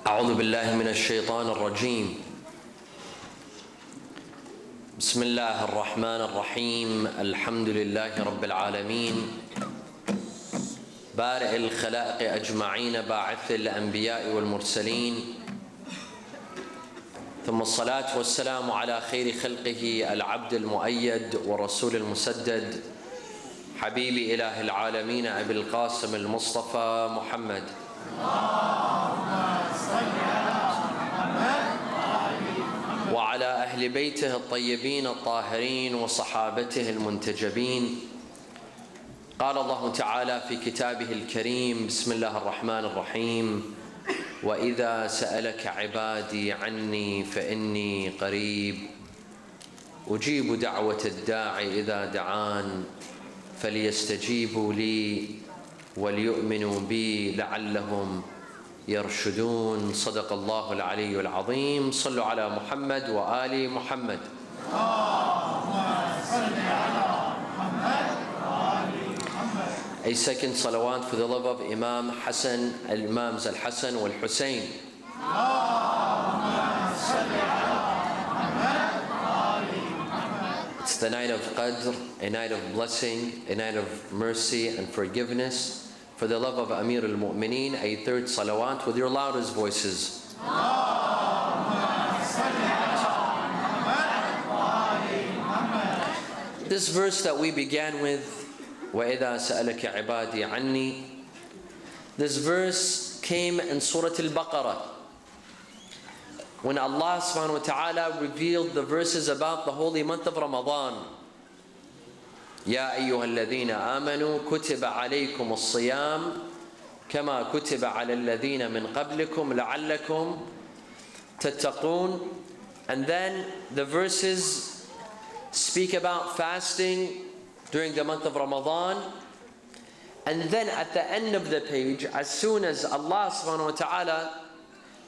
أعوذ بالله من الشيطان الرجيم. بسم الله الرحمن الرحيم. الحمد لله رب العالمين بارئ الخلائق أجمعين باعث الأنبياء والمرسلين، ثم الصلاة والسلام على خير خلقه العبد المؤيد والرسول المسدد حبيب إله العالمين أبي القاسم المصطفى محمد. وعلى أهل بيته الطيبين الطاهرين وصحابته المنتجبين. قال الله تعالى في كتابه الكريم: بسم الله الرحمن الرحيم: وإذا سألك عبادي عني فإني قريب أجيب دعوة الداعي إذا دعان فليستجيبوا لي وليؤمنوا بي لعلهم يرشدون. صدق الله العلي العظيم. صلوا على محمد وآل محمد. A second salawat for the love of Imam Hassan, Imams Al-Hassan wal-Hussein. It's the night of Qadr, a night of blessing, a night of mercy and forgiveness. For the love of Amir al-Mu'mineen, a third salawat with your loudest voices. This verse that we began with, وَإِذَا سَأَلَكَ عِبَادِي عَنِّي, this verse came in Surah Al-Baqarah when Allah subhanahu wa ta'ala revealed the verses about the holy month of Ramadan. يَا أَيُّهَا الَّذِينَ آمَنُوا كُتِبَ عَلَيْكُمُ الصِّيَامُ كَمَا كُتِبَ عَلَى الَّذِينَ مِنْ قَبْلِكُمْ لَعَلَّكُمْ تَتَّقُونَ. And then the verses speak about fasting during the month of Ramadan. And then at the end of the page, as soon as Allah subhanahu wa ta'ala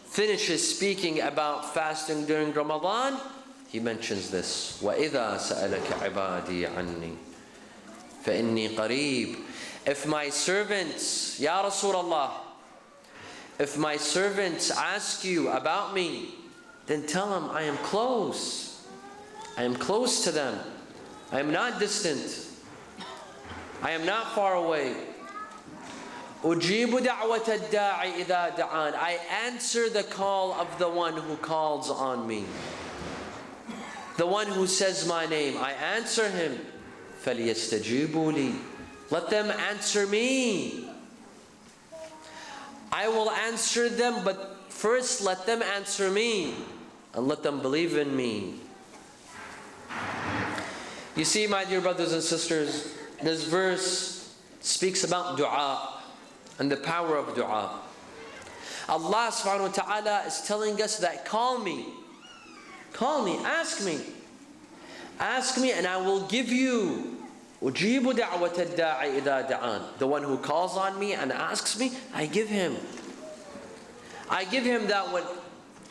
finishes speaking about fasting during Ramadan, He mentions this: وَإِذَا سَأَلَكَ عِبَادِي عَنِّي فَإِنِّي قَرِيب. If my servants, Ya Rasulullah, if my servants ask you about me, then tell them I am close. I am close to them. I am not distant. I am not far away. أُجِيبُ دَعْوَةَ الدَّاعِ إِذَا دَعَانِ. I answer the call of the one who calls on me. The one who says my name, I answer him. فَلْيَسْتَجِيبُوا لِي. Let them answer me. I will answer them, but first let them answer me and let them believe in me. You see, my dear brothers and sisters, this verse speaks about dua and the power of dua. Allah subhanahu wa ta'ala is telling us that call me, ask me and I will give you. أُجِيبُ دَعْوَةَ الدَّاعِ إِذَا دَعَانِ. The one who calls on me and asks me, I give him. I give him that what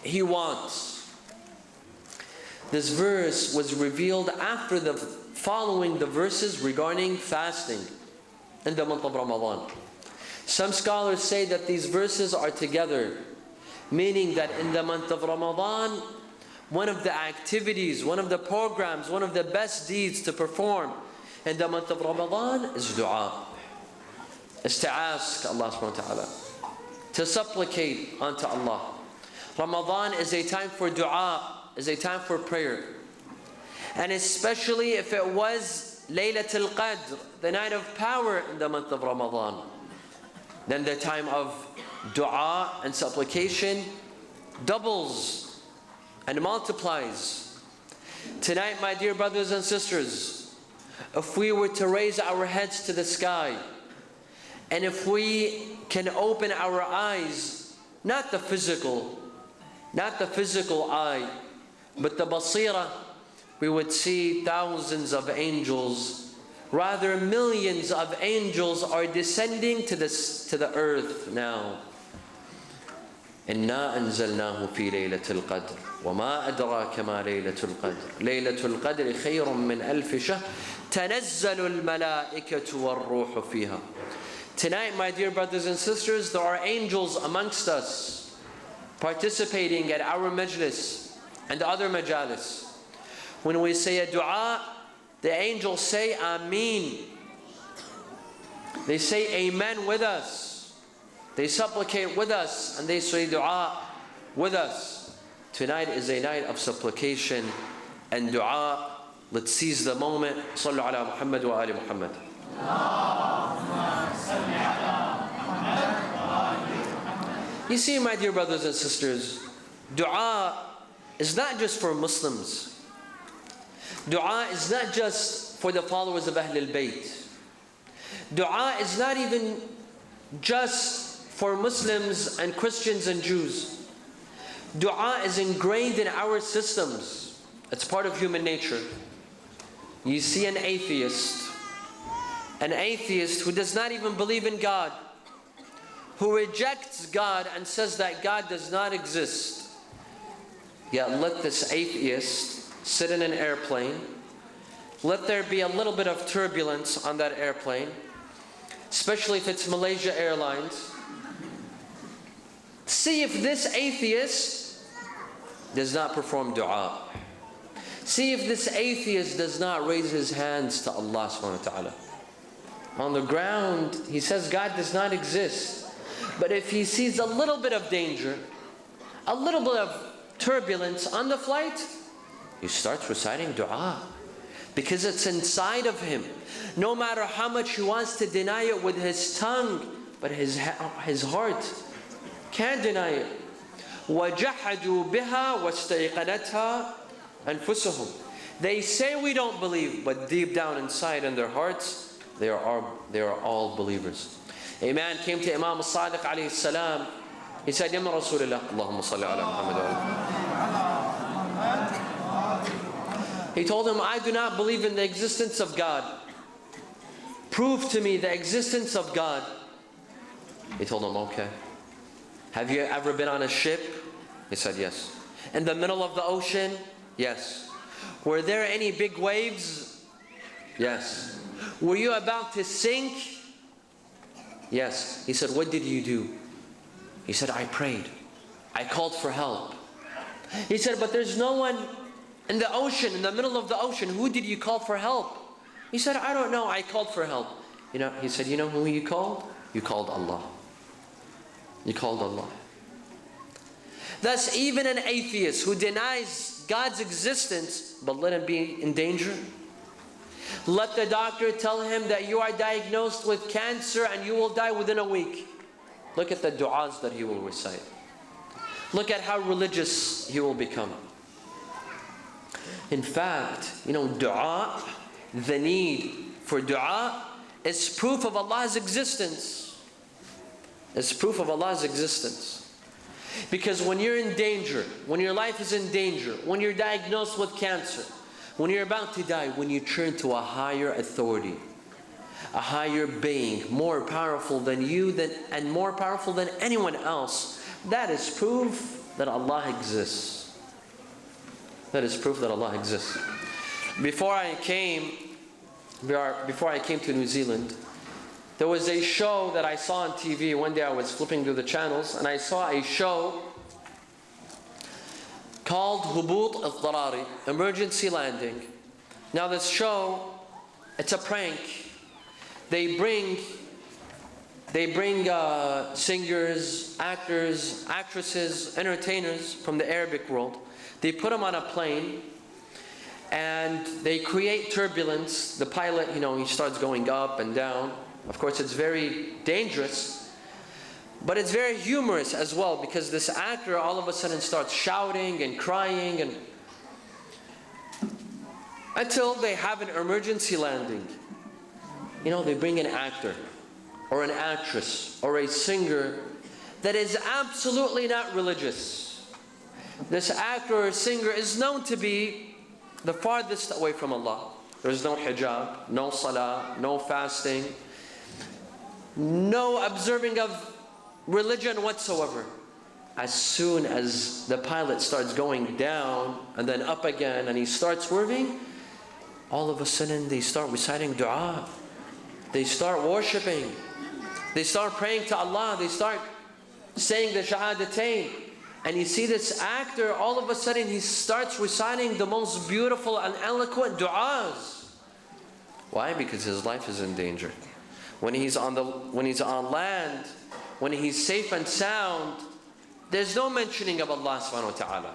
he wants. This verse was revealed after following the verses regarding fasting in the month of Ramadan. Some scholars say that these verses are together, meaning that in the month of Ramadan, one of the activities, one of the programs, one of the best deeds to perform in the month of Ramadan is dua. Is to ask Allah subhanahu wa ta'ala, to supplicate unto Allah. Ramadan is a time for dua, is a time for prayer. And especially if it was Laylatul Qadr, the night of power in the month of Ramadan, then the time of dua and supplication doubles and multiplies. Tonight, my dear brothers and sisters, if we were to raise our heads to the sky, and if we can open our eyes, not the physical eye, but the basira, we would see thousands of angels, rather millions of angels are descending to the earth now. إِنَّا أَنزَلْنَاهُ فِي لَيْلَةِ الْقَدْرِ وَمَا أَدْرَاكَ مَا لَيْلَةُ الْقَدْرِ لَيْلَةُ الْقَدْرِ خَيْرٌ مِّنْ أَلْفِ شَهْرٍ تَنَزَّلُ الْمَلَائِكَةُ وَالرُّوحُ فِيهَا. Tonight, my dear brothers and sisters, there are angels amongst us. participating at our majlis and other majalis, when we say a dua, the angels say Ameen. They say Amen with us. They supplicate with us, and they say dua with us. Tonight is a night of supplication and dua. Let's seize the moment. Sallu ala Muhammad wa ali Muhammad. You see, my dear brothers and sisters, dua is not just for Muslims. Dua is not just for the followers of Ahlulbayt. Dua is not even just for Muslims and Christians and Jews. Dua is ingrained in our systems. It's part of human nature. You see an atheist who does not even believe in God, who rejects God and says that God does not exist. Yet let this atheist sit in an airplane. Let there be a little bit of turbulence on that airplane, especially if it's Malaysia Airlines. See if this atheist does not perform dua. See if this atheist does not raise his hands to Allah subhanahu wa ta'ala. On the ground, he says God does not exist. But if he sees a little bit of danger, a little bit of turbulence on the flight, he starts reciting dua. Because it's inside of him. No matter how much he wants to deny it with his tongue, but his heart can't deny it. وَجَحَدُوا بِهَا وَاسْتَيْقَنَتْهَا أَنفُسُهُمْ. They say we don't believe, but deep down inside in their hearts, they are all believers. A man came to Imam al-Sadiq alayhi salam. He said, Ya Rasulullah, Allahumma salli ala Muhammad wa alihi. He told him, I do not believe in the existence of God. Prove to me the existence of God. He told him, okay. Have you ever been on a ship? He said, yes. In the middle of the ocean? Yes. Were there any big waves? Yes. Were you about to sink? Yes. He said, what did you do? He said, I prayed. I called for help. He said, but there's no one in the ocean, in the middle of the ocean. Who did you call for help? He said, I don't know. I called for help. He said, you know who you called? You called Allah. You called Allah. Thus, even an atheist who denies God's existence, but let him be in danger. Let the doctor tell him that you are diagnosed with cancer and you will die within a week. Look at the du'as that he will recite. Look at how religious he will become. In fact, dua, the need for dua is proof of Allah's existence. It's proof of Allah's existence. Because when you're in danger, when your life is in danger, when you're diagnosed with cancer, when you're about to die, when you turn to a higher authority, a higher being, more powerful than you and more powerful than anyone else, that is proof that Allah exists. That is proof that Allah exists. Before I came to New Zealand, there was a show that I saw on TV. One day I was flipping through the channels and I saw a show called Hubut al-Darari, Emergency Landing. Now this show, it's a prank. They bring singers, actors, actresses, entertainers from the Arabic world. They put them on a plane and they create turbulence. The pilot, he starts going up and down. Of course, it's very dangerous, but it's very humorous as well, because this actor all of a sudden starts shouting and crying until they have an emergency landing. They bring an actor or an actress or a singer that is absolutely not religious. This actor or singer is known to be the farthest away from Allah. There's no hijab, no salah, no fasting, no observing of religion whatsoever. As soon as the pilot starts going down and then up again and he starts swerving, all of a sudden they start reciting dua. They start worshipping. They start praying to Allah. They start saying the shahadatain. And you see this actor, all of a sudden he starts reciting the most beautiful and eloquent du'as. Why? Because his life is in danger. When he's on land, when he's safe and sound, there's no mentioning of Allah subhanahu wa ta'ala.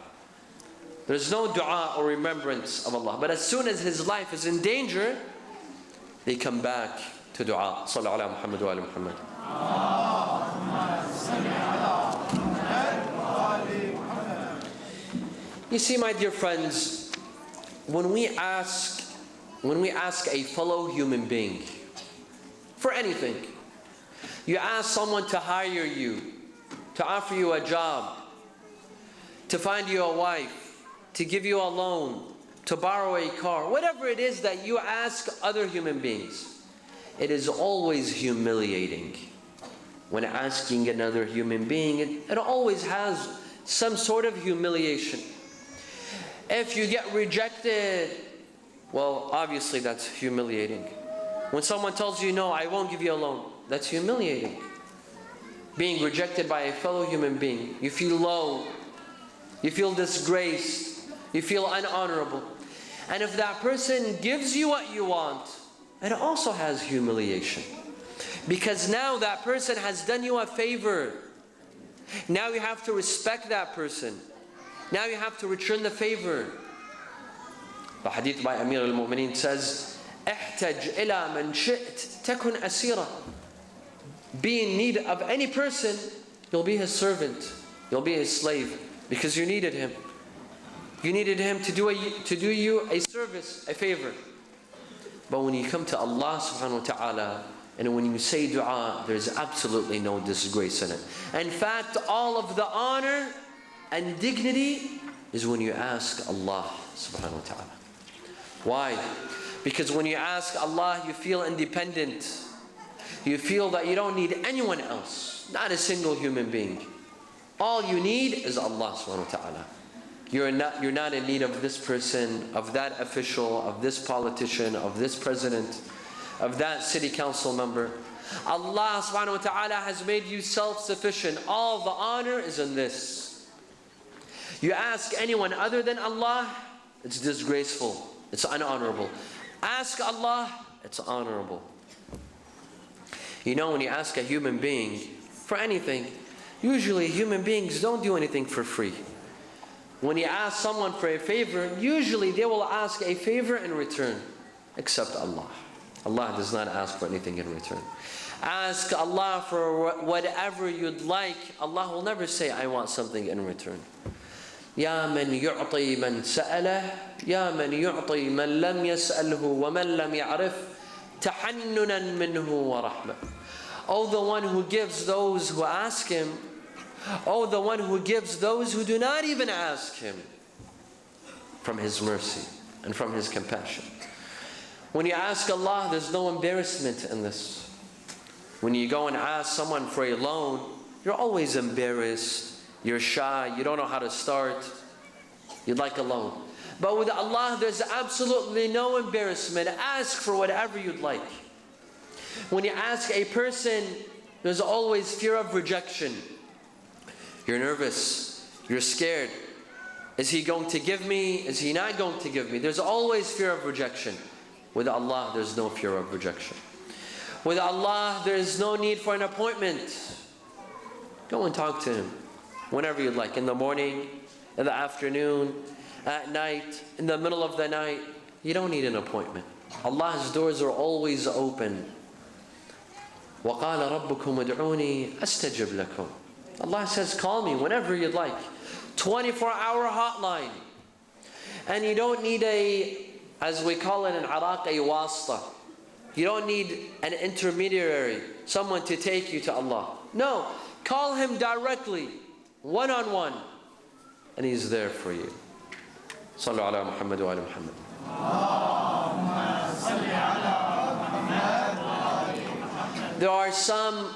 There's no dua or remembrance of Allah. But as soon as his life is in danger, they come back to dua. Sallu ala Muhammad wa ala Muhammad. You see, my dear friends, when we ask a fellow human being for anything, you ask someone to hire you, to offer you a job, to find you a wife, to give you a loan, to borrow a car, whatever it is that you ask other human beings, it is always humiliating. When asking another human being, it always has some sort of humiliation. If you get rejected, well, obviously that's humiliating. When someone tells you, no, I won't give you a loan, that's humiliating. Being rejected by a fellow human being, you feel low, you feel disgraced, you feel unhonorable. And if that person gives you what you want, it also has humiliation. Because now that person has done you a favor. Now you have to respect that person. Now you have to return the favor. The hadith by Amir al-Mu'mineen says, احتج إلى من شئت تكن أسيرا. Be in need of any person, you'll be his servant, you'll be his slave, because you needed him. You needed him to do you a service, a favor. But when you come to Allah subhanahu wa ta'ala, and when you say dua, there's absolutely no disgrace in it. In fact, all of the honor and dignity is when you ask Allah subhanahu wa ta'ala. Why? Because when you ask Allah, you feel independent. You feel that you don't need anyone else, not a single human being. All you need is Allah subhanahu wa ta'ala. You're not in need of this person, of that official, of this politician, of this president, of that city council member. Allah subhanahu wa ta'ala has made you self-sufficient. All the honor is in this. You ask anyone other than Allah, it's disgraceful, it's unhonorable. Ask Allah, it's honorable. You know, when you ask a human being for anything, usually human beings don't do anything for free. When you ask someone for a favor, usually they will ask a favor in return, except Allah. Allah does not ask for anything in return. Ask Allah for whatever you'd like. Allah will never say, I want something in return. يا من يعطي من سأله يا من يعطي من لم يسأله ومن لم يعرف تحننا منه ورحمة. Oh, the one who gives those who ask him. Oh, the one who gives those who do not even ask him, from his mercy and from his compassion. When you ask Allah, there's no embarrassment in this. When you go and ask someone for a loan, you're always embarrassed, you're shy, you don't know how to start, you'd like a loan. But with Allah, there's absolutely no embarrassment. Ask for whatever you'd like. When you ask a person, there's always fear of rejection. You're nervous, you're scared. Is he going to give me? Is he not going to give me? There's always fear of rejection. With Allah, there's no fear of rejection. With Allah, there is no need for an appointment. Go and talk to him whenever you'd like. In the morning, in the afternoon, at night, in the middle of the night. You don't need an appointment. Allah's doors are always open. وَقَالَ رَبُّكُمْ ادْعُونِي أَسْتَجِبْ لَكُمْ. Allah says, call me whenever you'd like. 24-hour hotline. And you don't need as we call it in Iraq, a wasta. You don't need an intermediary, someone to take you to Allah. No, call him directly, one-on-one, and he's there for you. Sallu ala Muhammad wa ala Muhammad. There are some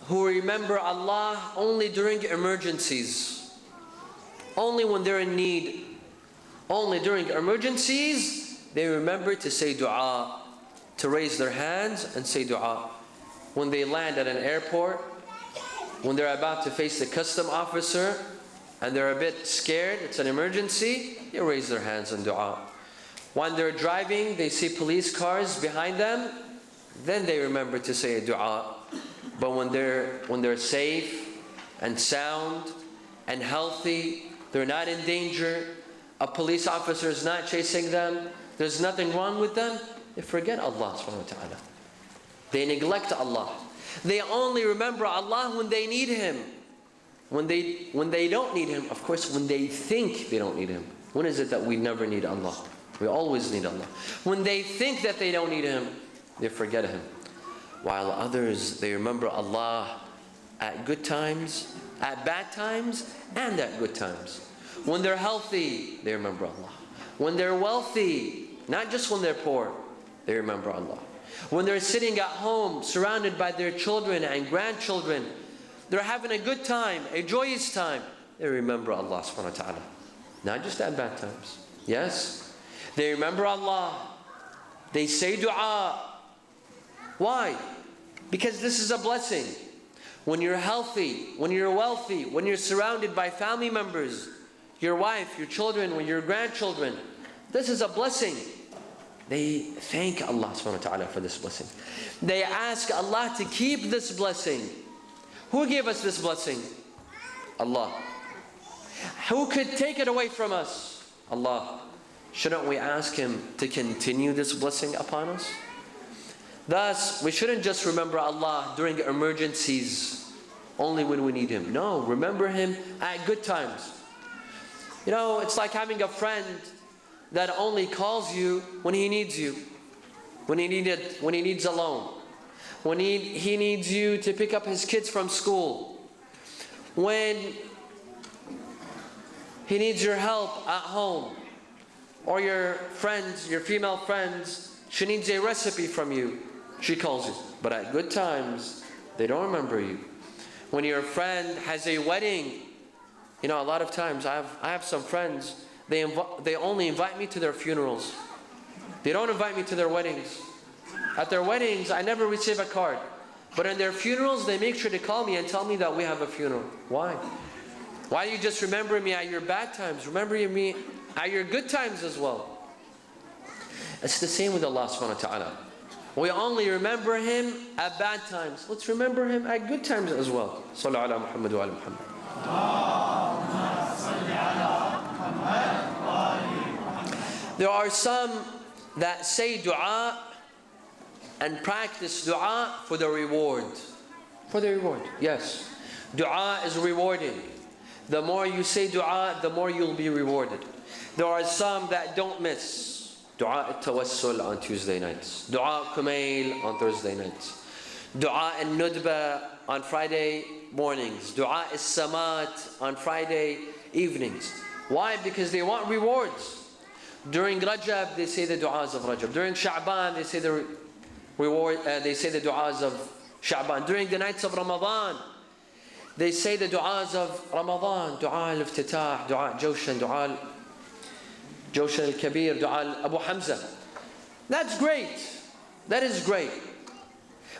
who remember Allah only during emergencies. Only when they're in need. Only during emergencies, they remember to say dua, to raise their hands and say dua. When they land at an airport, when they're about to face the custom officer, and they're a bit scared, it's an emergency, they raise their hands in dua. When they're driving, they see police cars behind them, then they remember to say a dua. But when they're safe and sound and healthy, they're not in danger, a police officer is not chasing them, there's nothing wrong with them, they forget Allah subhanahu wa ta'ala. They neglect Allah. They only remember Allah when they need Him. When they don't need Him, of course, when they think they don't need Him. When is it that we never need Allah? We always need Allah. When they think that they don't need Him, they forget Him. While others, they remember Allah at good times, at bad times, and at good times. When they're healthy, they remember Allah. When they're wealthy, not just when they're poor, they remember Allah. When they're sitting at home, surrounded by their children and grandchildren, they're having a good time, a joyous time, they remember Allah subhanahu wa ta'ala. Not just at bad times. Yes, they remember Allah. They say dua. Why? Because this is a blessing. When you're healthy, when you're wealthy, when you're surrounded by family members, your wife, your children, your grandchildren, this is a blessing. They thank Allah subhanahu wa ta'ala for this blessing. They ask Allah to keep this blessing. Who gave us this blessing? Allah. Who could take it away from us? Allah. Shouldn't we ask Him to continue this blessing upon us? Thus, we shouldn't just remember Allah during emergencies, only when we need Him. No, remember Him at good times. You know, it's like having a friend that only calls you when he needs you, when he needs a loan, when he needs you to pick up his kids from school, when he needs your help at home, or your friends, your female friends, she needs a recipe from you, she calls you. But at good times, they don't remember you. When your friend has a wedding, you know, a lot of times I have some friends, they only invite me to their funerals. They don't invite me to their weddings. At their weddings, I never receive a card. But in their funerals, they make sure to call me and tell me that we have a funeral. Why? Why do you just remember me at your bad times? Remember me at your good times as well. It's the same with Allah subhanahu wa ta'ala. We only remember Him at bad times. Let's remember Him at good times as well. Sallu ala Muhammad wa ala Muhammad. There are some that say dua and practice dua for the reward. For the reward, yes. Dua is rewarding. The more you say dua, the more you'll be rewarded. There are some that don't miss. Dua al-tawassul on Tuesday nights. Dua al-kumail on Thursday nights. Dua al-nudba on Friday mornings. Dua al-samat on Friday evenings. Why? Because they want rewards. During Rajab, they say the du'as of Rajab. During Sha'ban, they say the du'as of Sha'ban. During the nights of Ramadan, they say the du'as of Ramadan. Du'a al-iftitah, du'a Jawshan, du'a Jawshan al-Kabir, du'a Abu Hamza. That's great. That is great.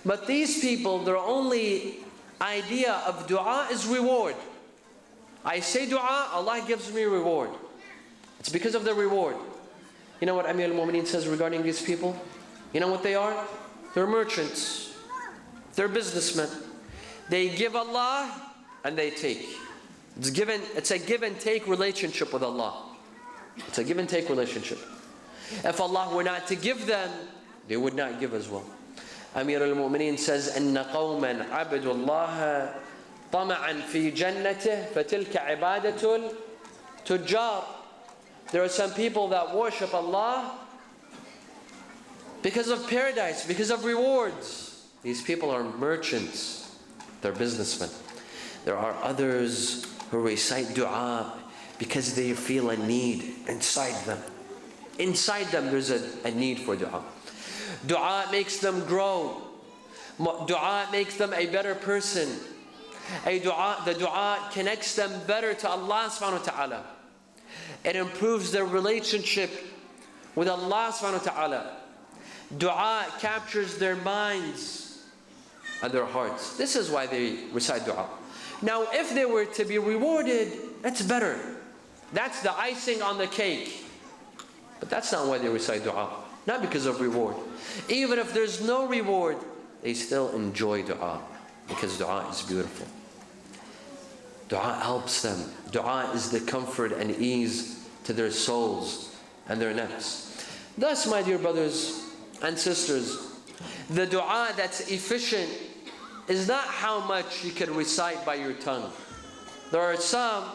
But these people, their only idea of du'a is reward. I say du'a, Allah gives me reward. It's because of the reward. You know what Amir al-Mu'mineen says regarding these people? You know what they are? They're merchants. They're businessmen. They give Allah and they take. It's a give and take relationship with Allah. It's a give and take relationship. If Allah were not to give them, they would not give as well. Amir al-Mu'mineen says, إِنَّ قَوْمًا عَبْدُوا اللَّهَ طَمَعًا فِي جَنَّتِهِ فَتِلْكَ عِبَادَةُ التُّجَّارِ. There are some people that worship Allah because of paradise, because of rewards. These people are merchants. They're businessmen. There are others who recite dua because they feel a need inside them. Inside them there's a need for dua. Dua makes them grow. Dua makes them a better person. The dua connects them better to Allah subhanahu wa ta'ala. It improves their relationship with Allah subhanahu wa ta'ala. Dua captures their minds and their hearts. This is why they recite dua. Now, if they were to be rewarded, that's better. That's the icing on the cake. But that's not why they recite dua. Not because of reward. Even if there's no reward, they still enjoy dua, because dua is beautiful. Dua helps them. Dua is the comfort and ease to their souls and their nafs. Thus, my dear brothers and sisters, the dua that's efficient is not how much you can recite by your tongue. There are some,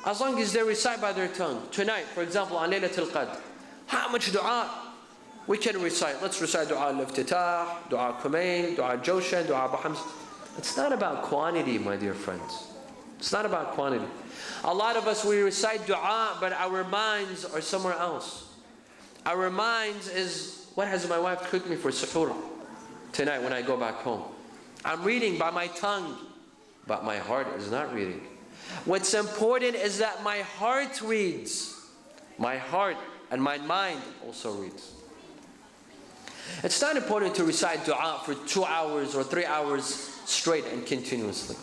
as long as they recite by their tongue. Tonight, for example, on Laylatul Qadr, how much dua we can recite? Let's recite dua al-iftitah, dua kumail, dua joshan, dua Abu Hamza. It's not about quantity, my dear friends. It's not about quantity. A lot of us, we recite dua, but our minds are somewhere else. Our minds is, what has my wife cooked me for suhoor tonight when I go back home? I'm reading by my tongue, but my heart is not reading. What's important is that my heart reads. My heart and my mind also reads. It's not important to recite dua for 2 hours or 3 hours straight and continuously.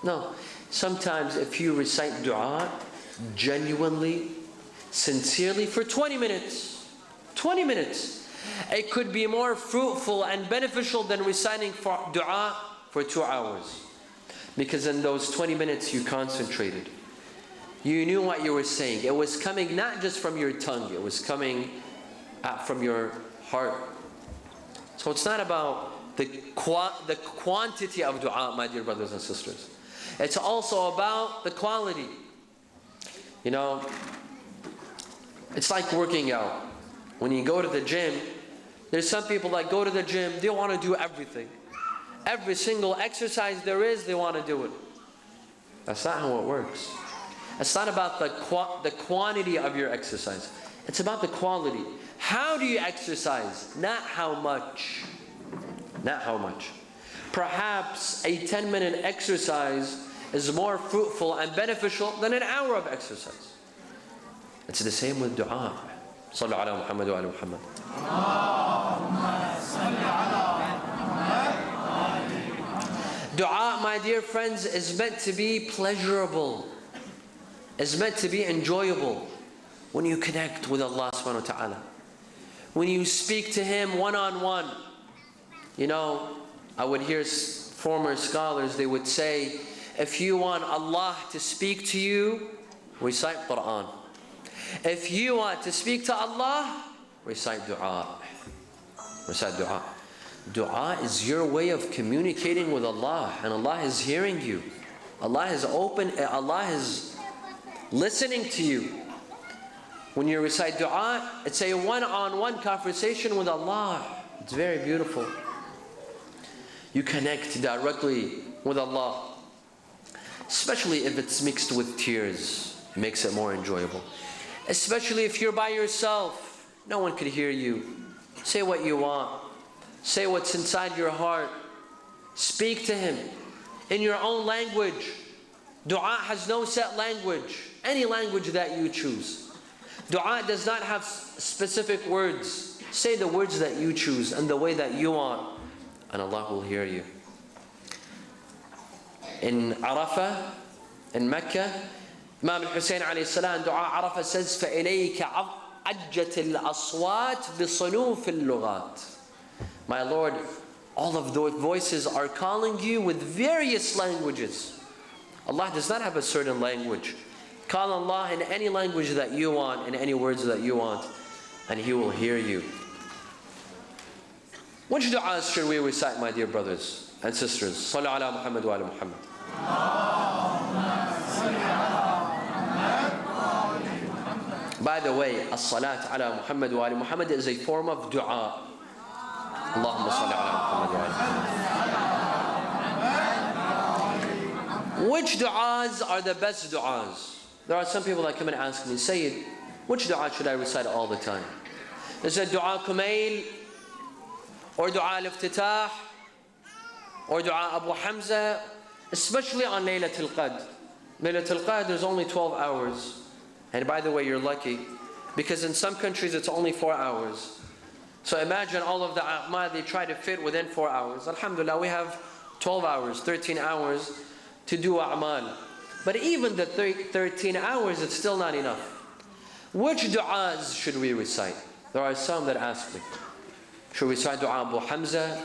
No. Sometimes if you recite dua genuinely, sincerely, for 20 minutes, 20 minutes, it could be more fruitful and beneficial than reciting for dua for 2 hours. Because in those 20 minutes you concentrated. You knew what you were saying. It was coming not just from your tongue, it was coming from your heart. So it's not about the quantity of dua, my dear brothers and sisters. It's also about the quality. You know, it's like working out. When you go to the gym, there's some people that go to the gym, they want to do everything. Every single exercise there is, they want to do it. That's not how it works. It's not about the quantity of your exercise. It's about the quality. How do you exercise? Not how much. Not how much. Perhaps a 10-minute exercise is more fruitful and beneficial than an hour of exercise. It's the same with dua. Sallu ala Muhammad wa ala Muhammad. Dua, my dear friends, is meant to be pleasurable. It's meant to be enjoyable when you connect with Allah subhanahu wa ta'ala. When you speak to Him one-on-one. You know, I would hear former scholars, they would say, if you want Allah to speak to you, recite Quran. If you want to speak to Allah, recite dua. Recite dua. Dua is your way of communicating with Allah, and Allah is hearing you. Allah is open, Allah is listening to you. When you recite dua, it's a one-on-one conversation with Allah. It's very beautiful. You connect directly with Allah. Especially if it's mixed with tears. It makes it more enjoyable. Especially if you're by yourself. No one could hear you. Say what you want. Say what's inside your heart. Speak to Him in your own language. Dua has no set language. Any language that you choose. Dua does not have specific words. Say the words that you choose and the way that you want, and Allah will hear you. In Arafah, in Mecca, Imam Hossein alayhi salam, dua Arafah says, فَإِلَيْكَ عَجَّةِ الْأَصْوَاتِ بِصُنُوفِ اللُّغَاتِ. My Lord, all of those voices are calling you with various languages. Allah does not have a certain language. Call Allah in any language that you want, in any words that you want, and He will hear you. Which du'as should we recite, my dear brothers and sisters? Sallu ala Muhammad wa ala Muhammad. By the way, as-salat ala Muhammad wa ala Muhammad is a form of du'a. Allahumma salli ala Muhammad wa ala Muhammad. Which du'as are the best du'as? There are some people that come and ask me, Sayyid, which dua should I recite all the time? Is it dua kumail, or dua al-iftitah, or dua Abu Hamza, especially on Laylatul Qadr. Laylatul Qadr is only 12 hours. And by the way, you're lucky, because in some countries it's only 4 hours. So imagine all of the a'mal they try to fit within 4 hours. Alhamdulillah, we have 12 hours, 13 hours to do a'mal. But even the 13 hours, it's still not enough. Which du'as should we recite? There are some that ask me, should we recite du'a Abu Hamza,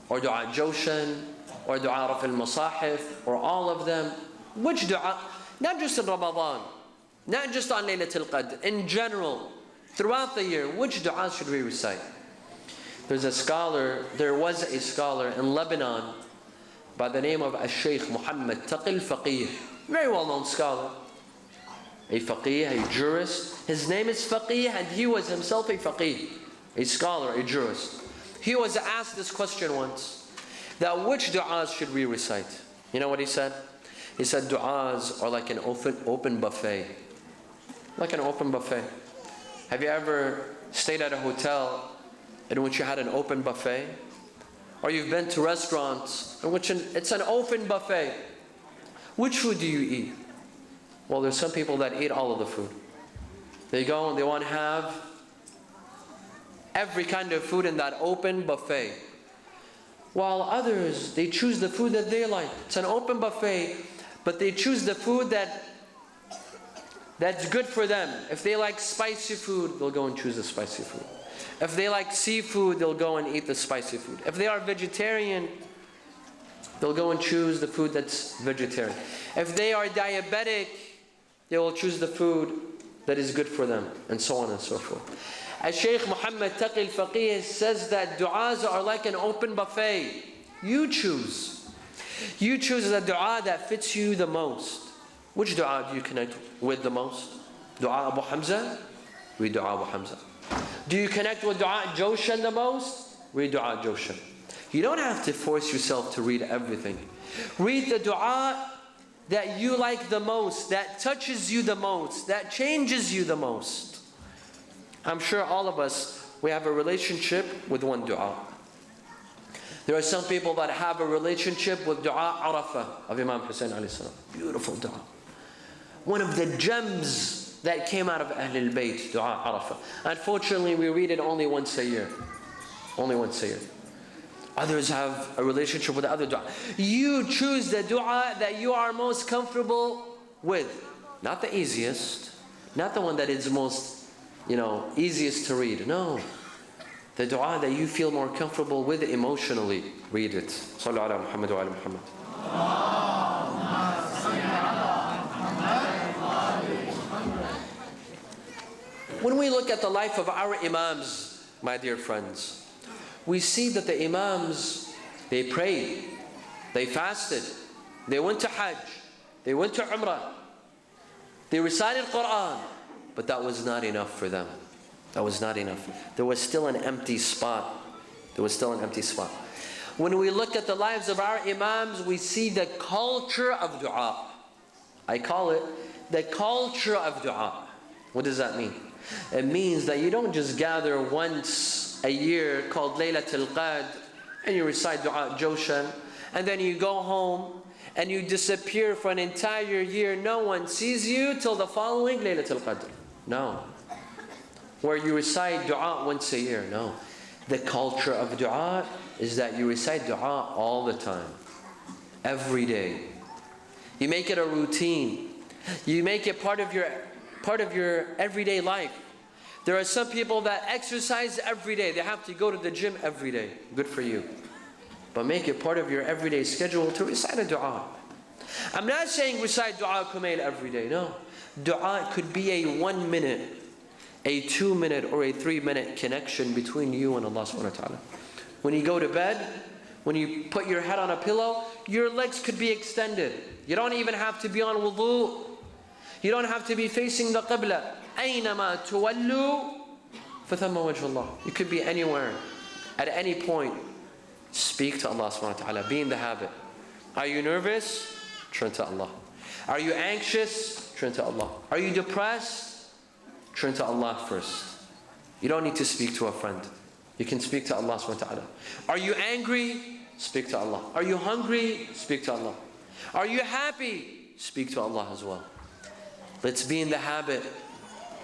or du'a Joshan, or du'a Raf al-Masahif, or all of them? Which du'a? Not just in Ramadan, not just on Laylatul Qadr, in general, throughout the year, which du'a should we recite? There was a scholar in Lebanon by the name of Sheikh Muhammad Taqi al-Faqih, very well-known scholar, a faqih, a jurist. His name is Faqih, and he was himself a faqih, a scholar, a jurist. He was asked this question once, that which du'as should we recite? You know what he said? He said du'as are like an open buffet. Like an open buffet. Have you ever stayed at a hotel in which you had an open buffet? Or you've been to restaurants in which it's an open buffet. Which food do you eat? Well, there's some people that eat all of the food. They go and they want to have every kind of food in that open buffet. While others, they choose the food that they like. It's an open buffet, but they choose the food that's good for them. If they like spicy food, they'll go and choose the spicy food. If they like seafood, they'll go and eat the spicy food. If they are vegetarian, they'll go and choose the food that's vegetarian. If they are diabetic, they will choose the food that is good for them, and so on and so forth. As Shaykh Muhammad Taqi al-Faqih says that du'as are like an open buffet. You choose. You choose the du'a that fits you the most. Which du'a do you connect with the most? Du'a Abu Hamza? Read du'a Abu Hamza. Do you connect with du'a Joshan the most? Read du'a Joshan. You don't have to force yourself to read everything. Read the du'a that you like the most, that touches you the most, that changes you the most. I'm sure all of us, we have a relationship with one du'a. There are some people that have a relationship with du'a Arafah of Imam Hossein alayhi salam. Beautiful du'a. One of the gems that came out of Ahlulbayt, du'a Arafah. Unfortunately, we read it only once a year. Only once a year. Others have a relationship with the other du'a. You choose the du'a that you are most comfortable with. Not the easiest. Not the one that is most, easiest to read. No. The du'a that you feel more comfortable with emotionally. Read it. Sallu ala Muhammad wa ala Muhammad. When we look at the life of our imams, my dear friends, we see that the imams, they prayed, they fasted, they went to Hajj, they went to Umrah, they recited Quran, but that was not enough for them. That was not enough. There was still an empty spot. There was still an empty spot. When we look at the lives of our imams, we see the culture of du'a. I call it the culture of du'a. What does that mean? It means that you don't just gather once a year called Laylatul Qadr and you recite du'a Joshan, and then you go home and you disappear for an entire year. No one sees you till the following Laylatul Qadr. No. Where you recite du'a once a year. No. The culture of du'a is that you recite du'a all the time. Every day. You make it a routine. You make it part of your everyday life. There are some people that exercise every day. They have to go to the gym every day. Good for you. But make it part of your everyday schedule to recite a du'a. I'm not saying recite du'a kumail every day. No. Du'a could be a 1 minute, a 2 minute, or a 3 minute connection between you and Allah subhanahu wa ta'ala. When you go to bed, when you put your head on a pillow, your legs could be extended. You don't even have to be on wudu. You don't have to be facing the qibla. أَيْنَمَا تُوَلُّوا فَثَمَّ وَجْهُ اللَّهِ. You could be anywhere, at any point. Speak to Allah subhanahu wa ta'ala. Be in the habit. Are you nervous? Turn to Allah. Are you anxious? Turn to Allah. Are you depressed? Turn to Allah first. You don't need to speak to a friend. You can speak to Allah subhanahu wa ta'ala. Are you angry? Speak to Allah. Are you hungry? Speak to Allah. Are you happy? Speak to Allah as well. Let's be in the habit.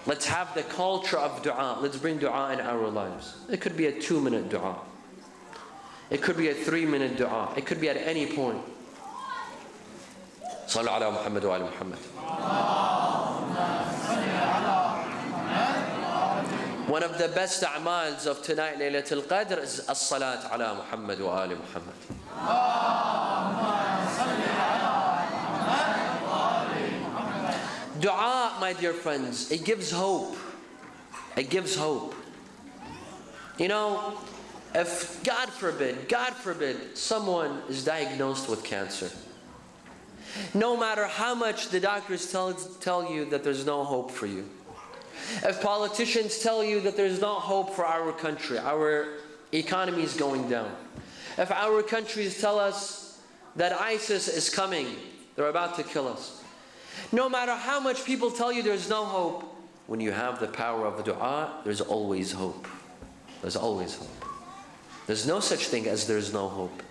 Let's have the culture of du'a. Let's bring du'a in our lives. It could be a 2 minute du'a. It could be a 3 minute du'a. It could be at any point. صلوا على محمد وآل محمد. One of the best a'mals of tonight, Laylatul Qadr, is as-salat ala Muhammad wa ali Muhammad. Dua, my dear friends, it gives hope. It gives hope. You know, if God forbid, someone is diagnosed with cancer, no matter how much the doctors tell you that there's no hope for you, if politicians tell you that there's no hope for our country, our economy is going down, if our countries tell us that ISIS is coming, they're about to kill us, no matter how much people tell you there's no hope, when you have the power of dua, there's always hope. There's always hope. There's no such thing as there's no hope.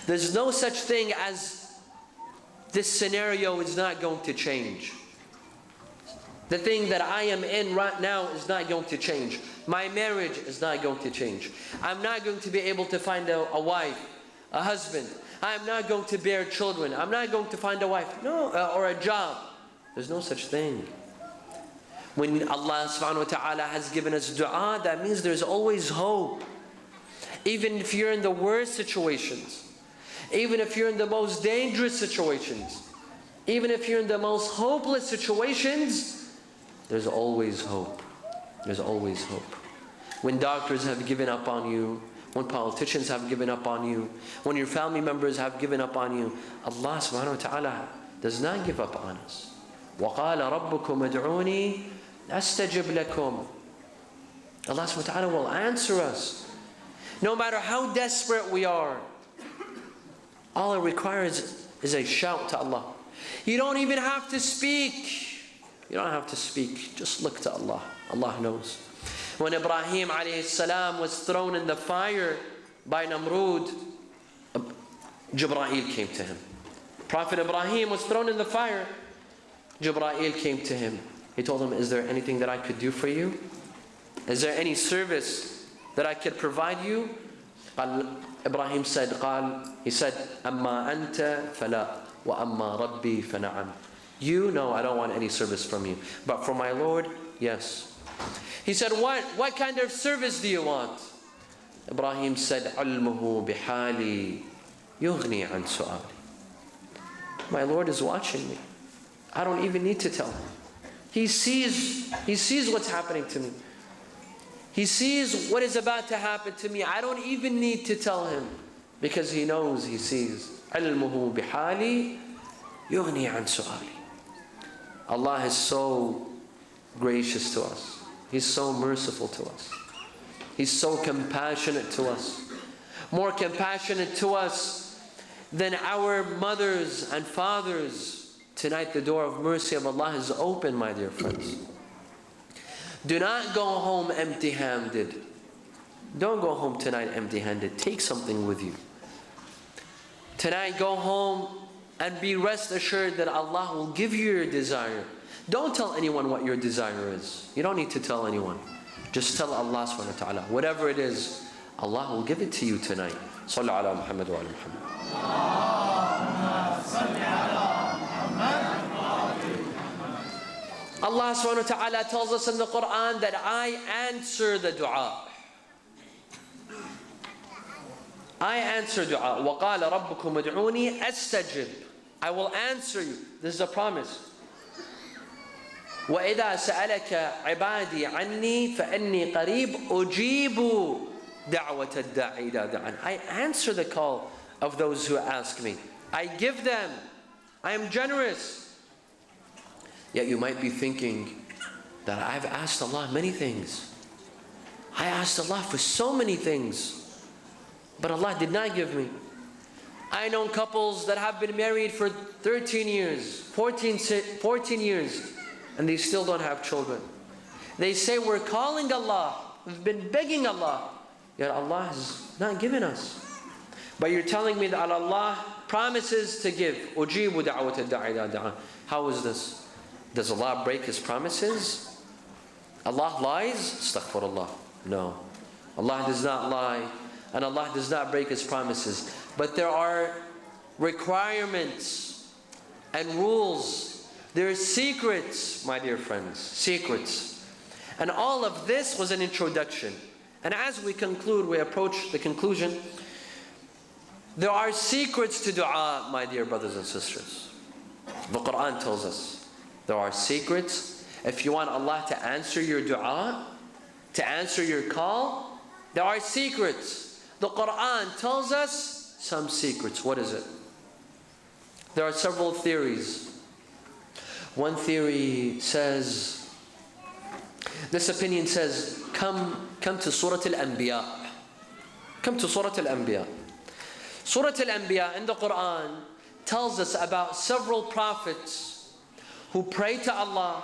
There's no such thing as this scenario is not going to change. The thing that I am in right now is not going to change. My marriage is not going to change. I'm not going to be able to find a wife, a husband. I'm not going to bear children. I'm not going to find a wife, or a job. There's no such thing. When Allah subhanahu wa ta'ala has given us dua, that means there's always hope. Even if you're in the worst situations, even if you're in the most dangerous situations, even if you're in the most hopeless situations, there's always hope. There's always hope. When doctors have given up on you, when politicians have given up on you, when your family members have given up on you, Allah subhanahu wa ta'ala does not give up on us. وَقَالَ رَبُّكُمْ ادْعُونِي أَسْتَجِبْ لَكُمْ. Allah subhanahu wa ta'ala will answer us. No matter how desperate we are, all it requires is a shout to Allah. You don't even have to speak. You don't have to speak. Just look to Allah. Allah knows. When Ibrahim alayhi salam was thrown in the fire by Namrud, Jibreel came to him. Prophet Ibrahim was thrown in the fire. Jibreel came to him. He told him, is there anything that I could do for you? Is there any service that I could provide you? Ibrahim said, he said, أَمَّا أَنْتَ فَلَا وَأَمَّا رَبِّي فَنَعَمْ. You, no, I don't want any service from you. But from my Lord, yes. He said, what kind of service do you want? Ibrahim said, عِلْمُهُ بِحَالِي يُغْنِي عَنْ سُؤَالِ. My Lord is watching me. I don't even need to tell him. He sees what's happening to me. He sees what is about to happen to me. I don't even need to tell him, because he knows, he sees. عِلْمُهُ بِحَالِي يُغْنِي عَنْ سُؤَالِ. Allah is so gracious to us. He's so merciful to us. He's so compassionate to us. More compassionate to us than our mothers and fathers. Tonight the door of mercy of Allah is open, my dear friends. Do not go home empty-handed. Don't go home tonight empty-handed. Take something with you. Tonight go home and be rest assured that Allah will give you your desire. Don't tell anyone what your desire is. You don't need to tell anyone. Just tell Allah subhanahu wa ta'ala. Whatever it is, Allah will give it to you tonight. Sallu ala Muhammad wa ala Muhammad. Allah subhanahu wa ta'ala tells us in the Quran that I answer the dua. I answer dua. وَقَالَ رَبُّكُمْ ادْعُونِي أَسْتَجِبْ. I will answer you. This is a promise. وَإِذَا سَأَلَكَ عِبَادِي عَنِّي فَإِنِّي قَرِيبٌ أُجِيبُ دَعْوَةَ الدَّاعِ إِذَا دَعَانِ. I answer the call of those who ask me. I give them. I am generous. Yet you might be thinking that I've asked Allah many things. I asked Allah for so many things, but Allah did not give me. I know couples that have been married for 13 years, 14 years, and they still don't have children. They say, we're calling Allah, we've been begging Allah, yet Allah has not given us. But you're telling me that Allah promises to give. أُجِيبُ دَعْوَةَ الدَّاعِ إِذَا دَعَانِ. How is this? Does Allah break His promises? Allah lies? Astaghfirullah. No. Allah does not lie, and Allah does not break His promises. But there are requirements and rules. There are secrets, my dear friends, secrets. And all of this was an introduction. And as we conclude, we approach the conclusion, there are secrets to dua, my dear brothers and sisters. The Quran tells us there are secrets. If you want Allah to answer your dua, to answer your call, there are secrets. The Quran tells us some secrets. What is it? There are several theories. One theory says, this opinion says, come to Surah Al-Anbiya. Come to Surah Al-Anbiya. Surah Al-Anbiya in the Quran tells us about several prophets who prayed to Allah.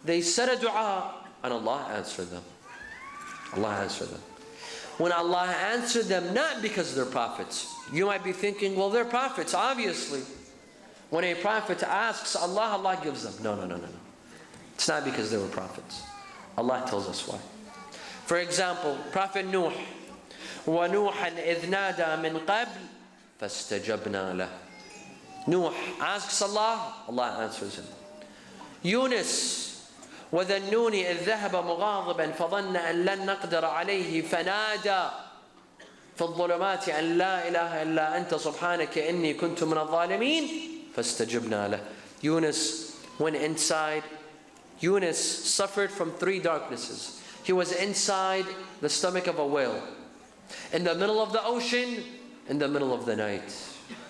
They said a dua and Allah answered them. Allah answered them. When Allah answered them, not because they're prophets. You might be thinking, well, they're prophets, obviously. When a prophet asks Allah, Allah gives them. No. It's not because they were prophets. Allah tells us why. For example, Prophet Nuh. وَنُوحًا إِذْ نَادَى مِنْ قَبْلِ فَاسْتَجَبْنَا لَهُ. Nuh asks Allah, Allah answers him. Yunus. وَذَنُّونِ إِذْ ذَهَبَ مُغَاضِبًا فَظَنَّ أَنْ لَنْ نَقْدِرَ عَلَيْهِ فَنَادَى في الظلمات أن لا إله إلا أنت سبحانك إني كنت من الظالمين فاستجبنا له. Yunus went inside. Yunus suffered from 3 darknesses. He was inside the stomach of a whale, in the middle of the ocean, in the middle of the night.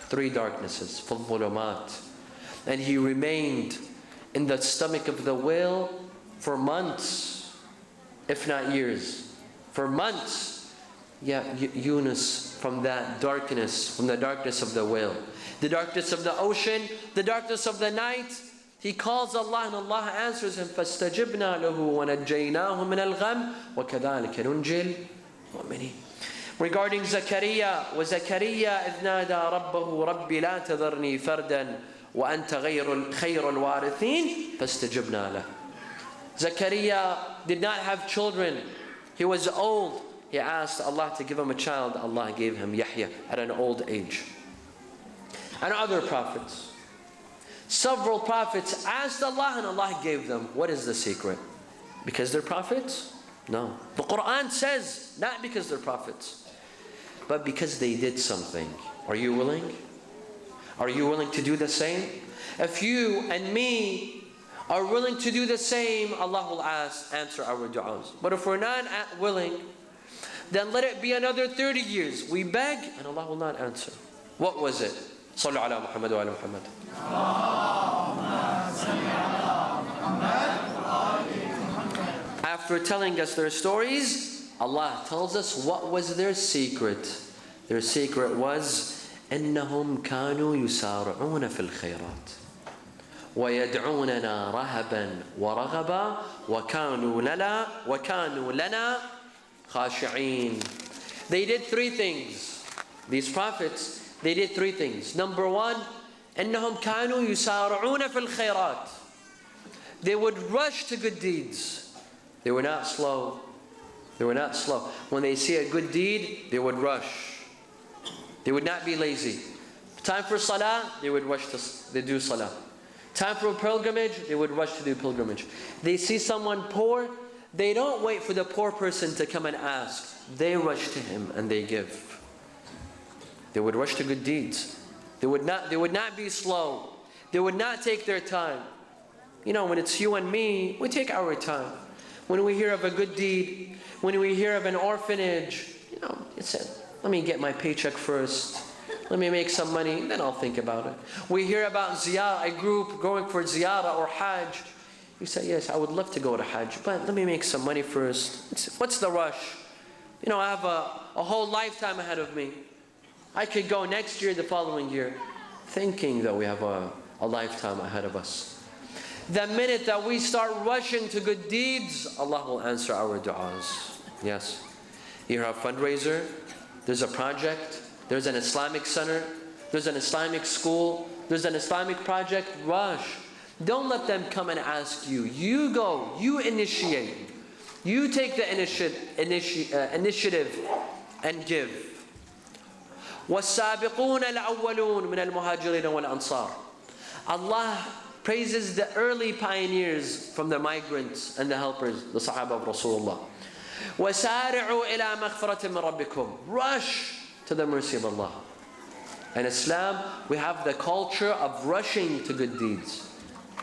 3 darknesses. في الظلمات. And he remained in the stomach of the whale for months, if not years. For months. Yeah, Yunus, from that darkness, from the darkness of the whale, the darkness of the ocean, the darkness of the night, he calls Allah and Allah answers him. فَاسْتَجِبْنَا لَهُ وَنَجَّيْنَاهُ مِنَ الْغَمِّ وَكَذَلِكَ نُنْجِي الْمُؤْمِنِينَ. Regarding Zakaria, وَزَكَرِيَّا إِذْ نَادَى رَبَّهُ رَبِّ لَا تَذَرْنِي فَرْدًا وَأَنْتَ خَيْرُ الْوَارِثِينَ فَاسْتَجِبْنَا لَهُ. Zakaria did not have children. He was old. He asked Allah to give him a child. Allah gave him Yahya at an old age. And other prophets. Several prophets asked Allah and Allah gave them. What is the secret? Because they're prophets? No. The Quran says, not because they're prophets, but because they did something. Are you willing? Are you willing to do the same? If you and me are willing to do the same, Allah will answer our du'as. But if we're not willing, then let it be another 30 years. We beg and Allah will not answer. What was it? Sallu ala Muhammad wa ala Muhammad. After telling us their stories, Allah tells us what was their secret. Their secret was إنهم كانوا يسارعون في الخيرات ويدعوننا رهبا ورغبا وكانوا لنا خاشعين. They did 3 things. These prophets, they did 3 things. Number 1, إنهم كانوا يسارعون في الخيرات. They would rush to good deeds. They were not slow. They were not slow. When they see a good deed, they would rush. They would not be lazy. Time for salah, they would rush to do salah. Time for pilgrimage, they would rush to do pilgrimage. They see someone poor, they don't wait for the poor person to come and ask. They rush to him and they give. They would rush to good deeds. They would not be slow. They would not take their time. You know, when it's you and me, we take our time. When we hear of a good deed, when we hear of an orphanage, you know, it's let me get my paycheck first. Let me make some money, then I'll think about it. We hear about ziyarah, a group going for ziyarah or hajj. You say, yes, I would love to go to hajj, but let me make some money first. What's the rush? You know, I have a whole lifetime ahead of me. I could go next year, the following year, thinking that we have a lifetime ahead of us. The minute that we start rushing to good deeds, Allah will answer our du'as. Yes. You're a fundraiser, there's a project, there's an Islamic center, there's an Islamic school, there's an Islamic project, rush. Don't let them come and ask you. You go, you initiate. You take the initiative and give. وَالسَّابِقُونَ الْأَوَّلُونَ مِنَ الْمُهَاجِرِينَ وَالْأَنصَارِ. Allah praises the early pioneers from the migrants and the helpers, the Sahaba of Rasulullah. وَسَارِعُوا إِلَى مَغْفِرَةٍ مِّن رَبِّكُمْ. Rush to the mercy of Allah. In Islam, we have the culture of rushing to good deeds,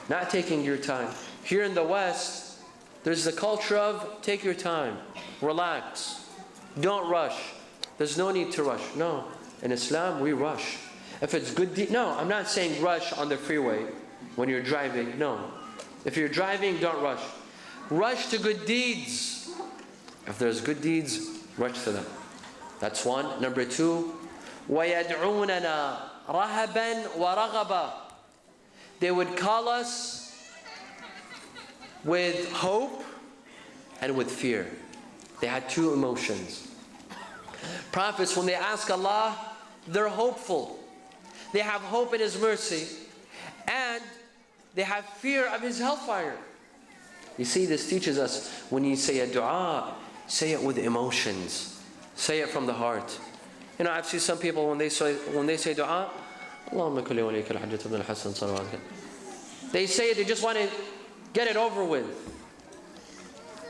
not taking your time. Here in the West, there's the culture of take your time, relax, don't rush. There's no need to rush. No, in Islam, we rush. If it's good deed, no, I'm not saying rush on the freeway when you're driving. No. If you're driving, don't rush. Rush to good deeds. If there's good deeds, rush to them. That's one. Number two, وَيَدْعُونَنَا رَهَبًا وَرَغَبًا. They would call us with hope and with fear. They had two emotions. Prophets, when they ask Allah, they're hopeful. They have hope in His mercy, and they have fear of His hellfire. You see, this teaches us when you say a dua, say it with emotions. Say it from the heart. You know, I've seen some people when they say dua, Allahumma kulli waliyaka al-hajjat ibn al-Hasan salawat. They say it, they just want to get it over with.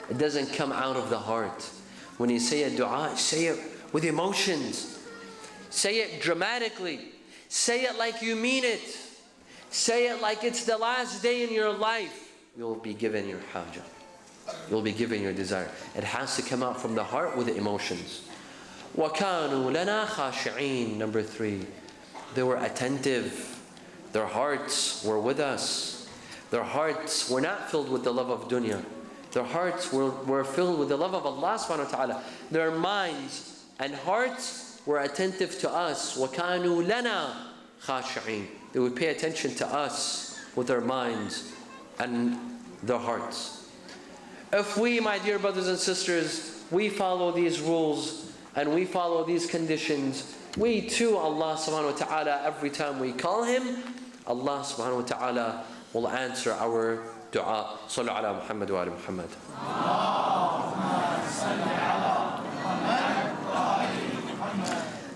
It doesn't come out of the heart. When you say a dua, say it with emotions. Say it dramatically. Say it like you mean it. Say it like it's the last day in your life. You'll be given your hajjah. You'll be given your desire. It has to come out from the heart with the emotions. وَكَانُوا لَنَا خَاشِعِينَ. Number three, they were attentive. Their hearts were with us. Their hearts were not filled with the love of dunya. Their hearts were filled with the love of Allah subhanahu wa ta'ala. Their minds and hearts were attentive to us. وَكَانُوا لَنَا خَاشِعِينَ. They would pay attention to us with their minds and their hearts. If we, my dear brothers and sisters, we follow these rules and we follow these conditions, we too, Allah subhanahu wa ta'ala, every time we call Him, Allah subhanahu wa ta'ala will answer our dua. Sallu ala Muhammad wa ala Muhammad.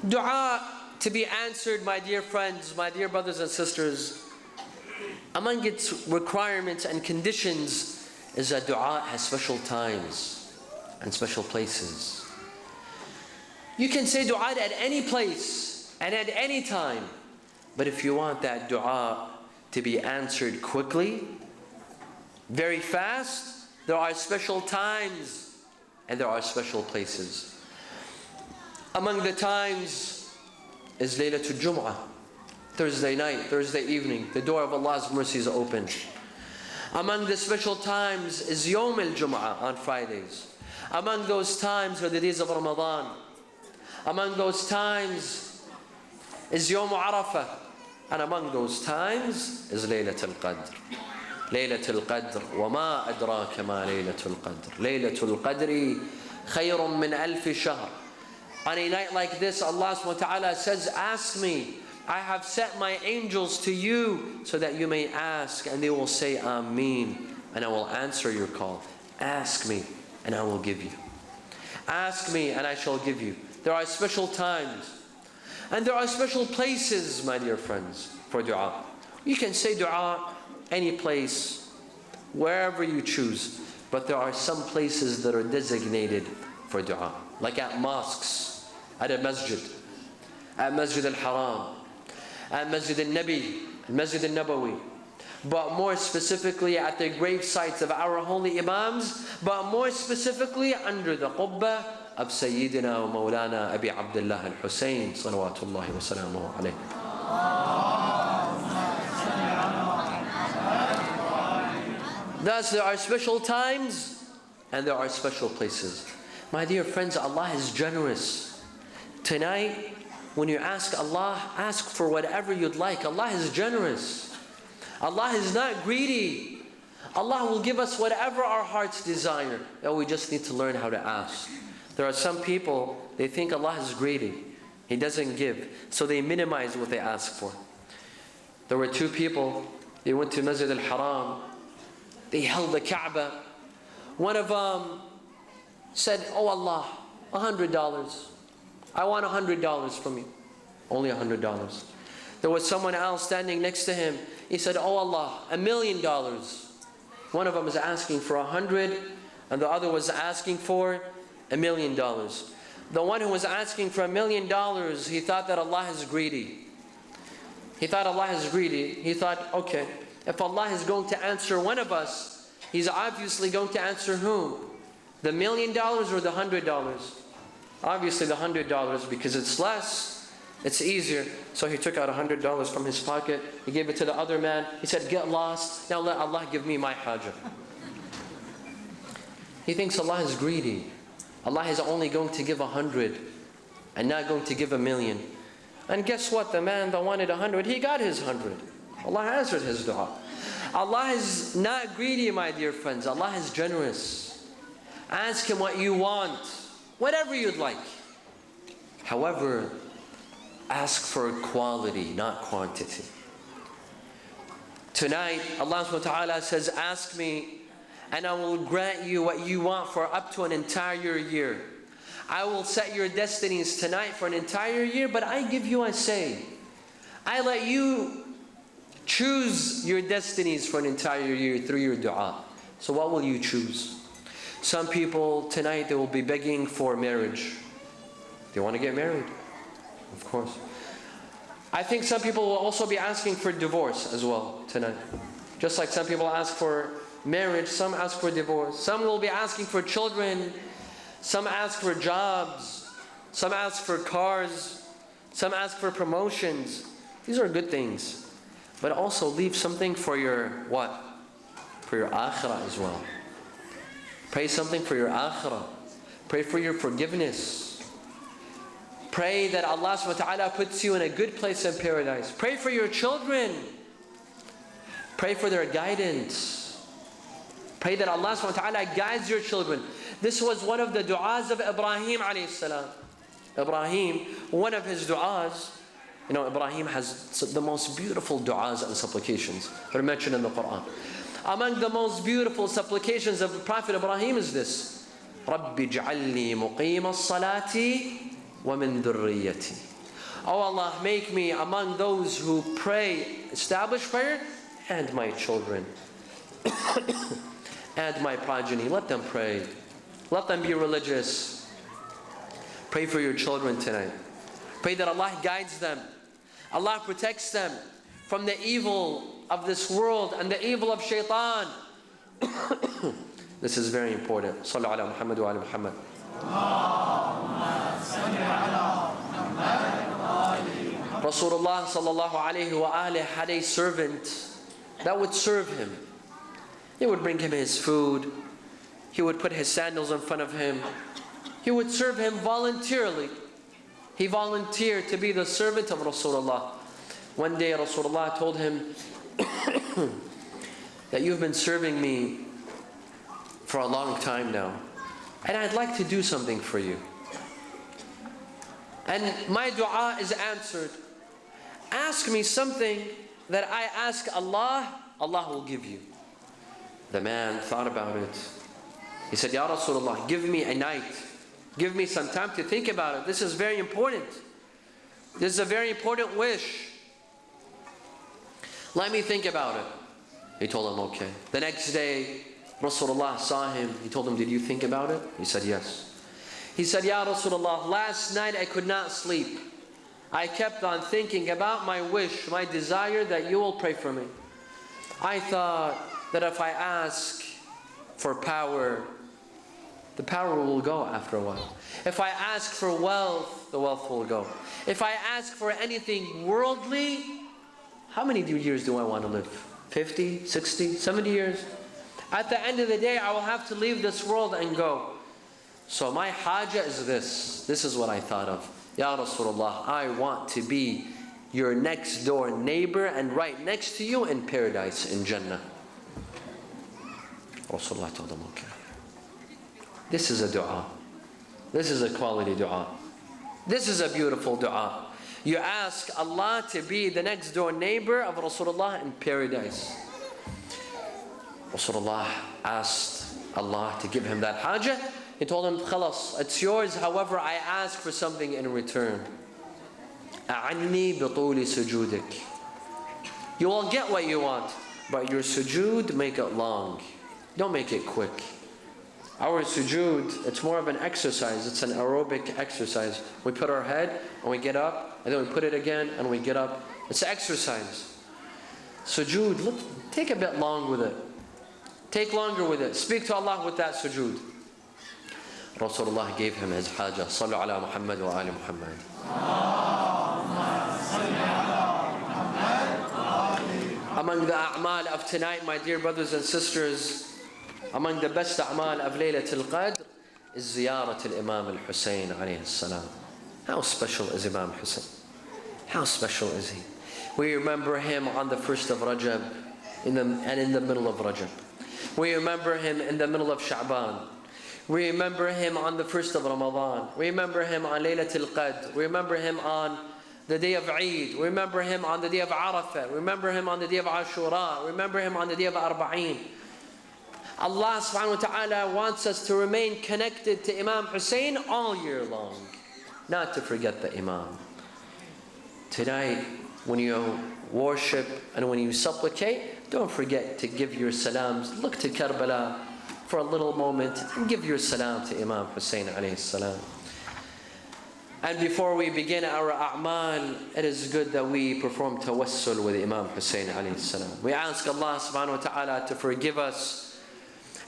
Dua to be answered, my dear friends, my dear brothers and sisters, among its requirements and conditions is that dua has special times and special places. You can say dua at any place and at any time, but if you want that dua to be answered quickly, very fast, there are special times and there are special places. Among the times is Laylatul Jum'ah, Thursday night, Thursday evening. The door of Allah's mercy is open. Among the special times is Yawm al-Jum'ah, on Fridays. Among those times are the days of Ramadan. Among those times is Yawm Arafah. And among those times is Laylatul Qadr. Laylatul Qadr. وَمَا أَدْرَاكَ مَا Laylatul Qadr. Laylatul Qadri خَيْرٌ مِّنْ أَلْفِ شَهْرٍ. On a night like this, Allah subhanahu wa ta'ala says, ask me. I have sent my angels to you so that you may ask, and they will say, Ameen, and I will answer your call. Ask me, and I will give you. Ask me, and I shall give you. There are special times, and there are special places, my dear friends, for dua. You can say dua any place, wherever you choose, but there are some places that are designated for dua, like at mosques, at a masjid, at Masjid al-Haram, at Masjid al-Nabi, Masjid al-Nabawi, but more specifically at the grave sites of our holy Imams, but more specifically under the Qubba of Sayyidina wa Mawlana Abi Abdullah al-Hossein, salawatullahi wa salamuhu alayhi. Thus, there are special times and there are special places. My dear friends, Allah is generous. Tonight, when you ask Allah, ask for whatever you'd like. Allah is generous. Allah is not greedy. Allah will give us whatever our hearts desire. And we just need to learn how to ask. There are some people, they think Allah is greedy. He doesn't give. So they minimize what they ask for. There were two people, they went to Masjid al-Haram. They held the Kaaba. One of them said, oh Allah, $100. I want $100 from you. Only $100. There was someone else standing next to him. He said, oh Allah, $1 million. One of them was asking for 100, and the other was asking for $1 million. The one who was asking for $1 million, he thought that Allah is greedy. He thought Allah is greedy. He thought, okay, if Allah is going to answer one of us, He's obviously going to answer whom? The $1 million or the $100? Obviously the $100, because it's less, it's easier. So he took out $100 from his pocket. He gave it to the other man. He said, get lost. Now let Allah give me my hajjah. He thinks Allah is greedy. Allah is only going to give 100 and not going to give 1,000,000. And guess what? The man that wanted 100, he got his 100. Allah answered his dua. Allah is not greedy, my dear friends. Allah is generous. Ask Him what you want, whatever you'd like. However, ask for quality, not quantity. Tonight, Allah subhanahu wa ta'ala says, ask me and I will grant you what you want for up to an entire year. I will set your destinies tonight for an entire year, but I give you a say. I let you choose your destinies for an entire year through your dua. So what will you choose? Some people tonight, they will be begging for marriage. They want to get married, of course. I think some people will also be asking for divorce as well tonight. Just like some people ask for marriage, some ask for divorce. Some will be asking for children. Some ask for jobs. Some ask for cars. Some ask for promotions. These are good things. But also leave something for your what? For your akhirah as well. Pray something for your akhirah. Pray for your forgiveness. Pray that Allah subhanahu wa ta'ala puts you in a good place in paradise. Pray for your children. Pray for their guidance. Pray that Allah subhanahu wa ta'ala guides your children. This was one of the du'as of Ibrahim alayhi salam. Ibrahim, one of his du'as, you know, Ibrahim has the most beautiful du'as and supplications that are mentioned in the Quran. Among the most beautiful supplications of the Prophet Ibrahim is this: Rabbi ij'alni muqim as-salati wa min dhurriyyati. Oh Allah, make me among those who pray, establish prayer, and my children, and my progeny. Let them pray. Let them be religious. Pray for your children tonight. Pray that Allah guides them. Allah protects them from the evil of this world and the evil of shaitan. This is very important. Sallu ala Muhammad wa ala Muhammad. Rasulullah sallallahu alayhi wa alihi had a servant that would serve him. He would bring him his food. He would put his sandals in front of him. He would serve him voluntarily. He volunteered to be the servant of Rasulullah. One day Rasulullah told him that you've been serving me for a long time now, and I'd like to do something for you. And my dua is answered. Ask me something that I ask Allah, Allah will give you. The man thought about it. He said, Ya Rasulullah, give me a night. Give me some time to think about it. This is very important. This is a very important wish. Let me think about it. He told him, okay. The next day, Rasulullah saw him. He told him, did you think about it? He said, yes. He said, Ya Rasulullah, last night I could not sleep. I kept on thinking about my wish, my desire that you will pray for me. I thought that if I ask for power, the power will go after a while. If I ask for wealth, the wealth will go. If I ask for anything worldly, how many years do I want to live? 50, 60, 70 years? At the end of the day, I will have to leave this world and go. So my hajjah is this. This is what I thought of. Ya Rasulullah, I want to be your next door neighbor and right next to you in paradise, in Jannah. Rasulullah told him, okay. This is a dua. This is a quality dua. This is a beautiful dua. You ask Allah to be the next door neighbor of Rasulullah in paradise. Rasulullah asked Allah to give him that hajjah. He told him, khalas, it's yours, however I ask for something in return. أعني بطول سجودك. You will get what you want, but your sujood, make it long. Don't make it quick. Our sujood, it's more of an exercise. It's an aerobic exercise. We put our head and we get up, and then we put it again and we get up. It's exercise. Sujood, look, take a bit long with it. Take longer with it. Speak to Allah with that sujood. Rasulullah gave him his hajah. Sallu ala Muhammad wa ali Muhammad. Among the a'mal of tonight, my dear brothers and sisters, among the best a'mal of Laylatul Qadr is ziyarat al-Imam al-Hussein alayhi salam. How special is Imam Hussein? How special is he? We remember him on the 1st of Rajab and in the middle of Rajab. We remember him in the middle of Sha'ban. We remember him on the 1st of Ramadan. We remember him on Laylatul Qadr. We remember him on the day of Eid. We remember him on the day of Arafah. We remember him on the day of Ashura. We remember him on the day of Arba'een. Allah subhanahu wa ta'ala wants us to remain connected to Imam Hussein all year long. Not to forget the Imam. Tonight, when you worship and when you supplicate, don't forget to give your salams. Look to Karbala for a little moment and give your salam to Imam Hussein alayhi salam. And before we begin our a'mal, it is good that we perform tawassul with Imam Hussein alayhi salam. We ask Allah subhanahu wa ta'ala to forgive us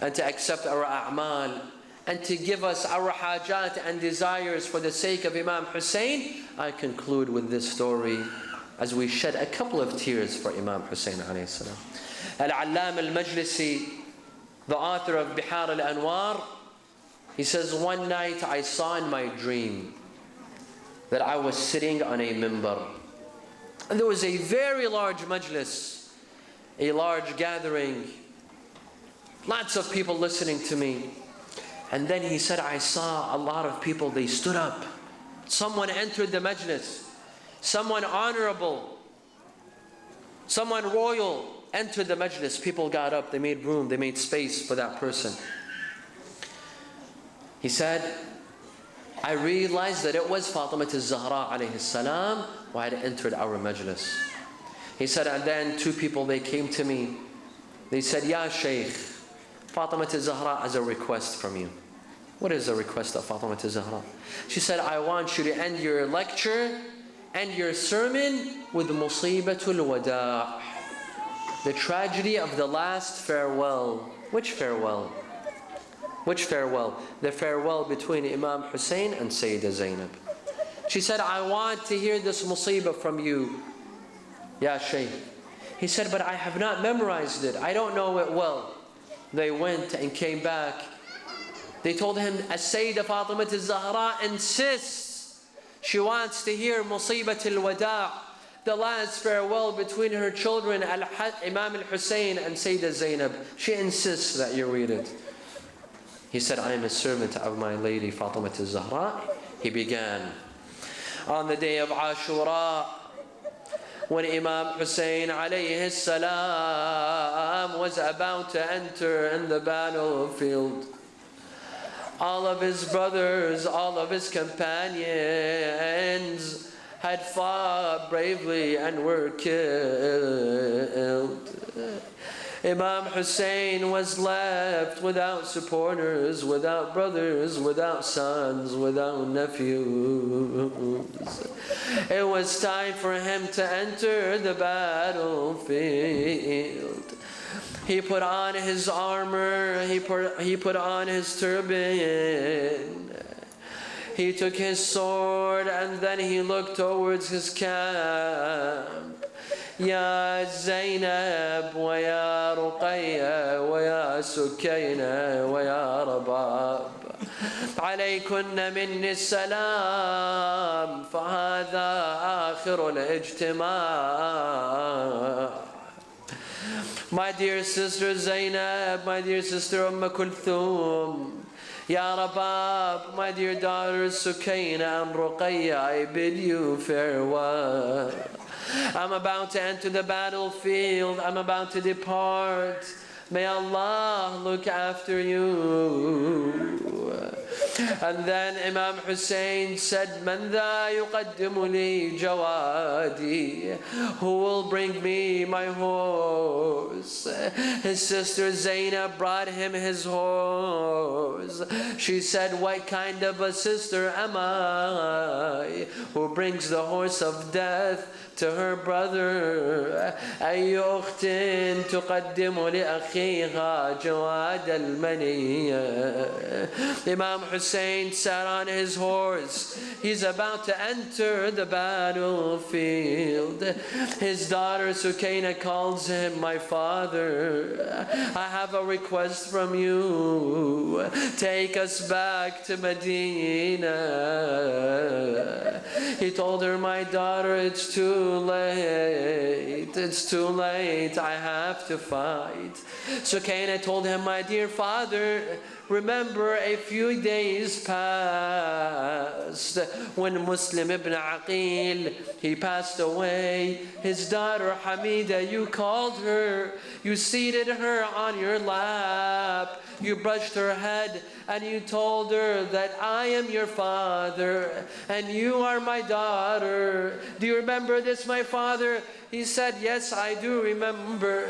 and to accept our a'mal and to give us our hajat and desires for the sake of Imam Hussein. I conclude with this story as we shed a couple of tears for Imam Hussein alayhi salam. Al-Allam al-Majlisi, the author of Bihar al-Anwar, he says, one night I saw in my dream that I was sitting on a mimbar. And there was a very large majlis, a large gathering, lots of people listening to me. And then he said, I saw a lot of people, they stood up. Someone entered the majlis. Someone honorable, someone royal entered the majlis. People got up, they made room, they made space for that person. He said, I realized that it was Fatima al-Zahra alayhi salam who had entered our majlis. He said, and then two people, they came to me. They said, Ya Shaykh, Fatima al-Zahra has a request from you. What is the request of Fatima al-Zahra? She said, I want you to end your lecture and your sermon with Musibatul Wada', the tragedy of the last farewell. Which farewell? Which farewell? The farewell between Imam Hussein and Sayyidah Zainab. She said, I want to hear this musibah from you, Ya Shaykh. He said, but I have not memorized it. I don't know it well. They went and came back. They told him, As-Sayyidah Fatima al-Zahra insists. She wants to hear Musibat al-Wada', the last farewell between her children, Imam al-Hussein and Sayyidah Zainab. She insists that you read it. He said, I am a servant of my lady Fatima al-Zahra. He began. On the day of Ashura, when Imam Hussein alayhi salam was about to enter in the battlefield, all of his brothers, all of his companions had fought bravely and were killed. Imam Hussein was left without supporters, without brothers, without sons, without nephews. It was time for him to enter the battlefield. He put on his armor, he put on his turban. He took his sword and then he looked towards his camp. Ya Zainab wa ya Ruqayya wa ya Sukayna wa ya Rabab, عليكن مني السلام فهذا آخر الاجتماع. My dear sister Zainab, my dear sister Kulthum, Ya Rabab, my dear daughters Sukayna and Ruqayya, I bid you farewell. I'm about to enter the battlefield. I'm about to depart. May Allah look after you. And then Imam Hussein said, Man dha yuqaddimu li jawadi? Who will bring me my horse? His sister Zainab brought him his horse. She said, what kind of a sister am I who brings the horse of death to her brother? أي أخت تقدم لأخيها جواد المنية. Imam Hussein sat on his horse. He's about to enter the battlefield. His daughter Sukaina calls him, my father, I have a request from you. Take us back to Medina. He told her, my daughter, it's too late. It's too late. I have to fight. Sukaina told him, my dear father, remember a few days past when Muslim ibn Aqil, he passed away. His daughter Hamida, you called her, you seated her on your lap, you brushed her head, and you told her that I am your father and you are my daughter. Do you remember this, my father? He said, yes, I do remember.